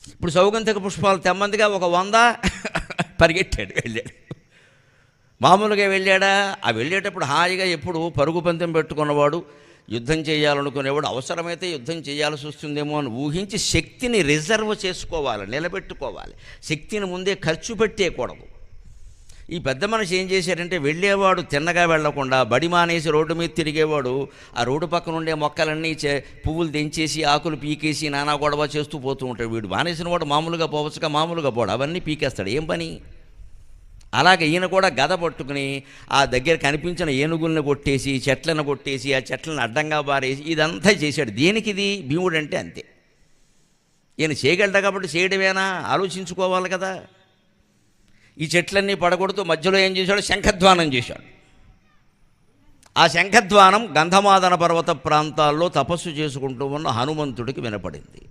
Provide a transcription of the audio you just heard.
ఇప్పుడు సౌగంధిక పుష్పాలు తెమ్మందిగా ఒక 100 పరిగెట్టాడు, వెళ్ళాడు. మామూలుగా వెళ్ళాడా? ఆ వెళ్ళేటప్పుడు హాయిగా ఎప్పుడు పరుగు పందెం పెట్టుకున్నవాడు, యుద్ధం చేయాలనుకునేవాడు అవసరమైతే యుద్ధం చేయాల్సి వస్తుందేమో అని ఊహించి శక్తిని రిజర్వ్ చేసుకోవాలి, నిలబెట్టుకోవాలి. శక్తిని ముందే ఖర్చు పెట్టేయకూడదు. ఈ పెద్ద మనిషి ఏం చేశాడంటే, వెళ్ళేవాడు తిన్నగా వెళ్లకుండా బడి మానేసి రోడ్డు మీద తిరిగేవాడు ఆ రోడ్డు పక్కన ఉండే మొక్కలన్నీ పువ్వులు తెంచేసి ఆకులు పీకేసి నానా గొడవ చేస్తూ పోతూ ఉంటాడు. వీడు మానేసిన వాడు మామూలుగా పోవచ్చుగా, మామూలుగా పోడు, అవన్నీ పీకేస్తాడు. ఏం పని? అలాగే ఈయన కూడా గద పట్టుకుని ఆ దగ్గర కనిపించిన ఏనుగులను కొట్టేసి, చెట్లను కొట్టేసి, ఆ చెట్లను అడ్డంగా బారేసి ఇదంతా చేశాడు. దేనికి ఇది? భీముడు అంటే అంతే. ఈయన చేయగలడు కాబట్టి చేయడమేనా? ఆలోచించుకోవాలి కదా. ఈ చెట్లన్నీ పడగొడుతూ మధ్యలో ఏం చేశాడు? శంఖధ్వానం చేశాడు. ఆ శంఖధ్వానం గంధమాదన పర్వత ప్రాంతాల్లో తపస్సు చేసుకుంటూ ఉన్న హనుమంతుడికి వినపడింది.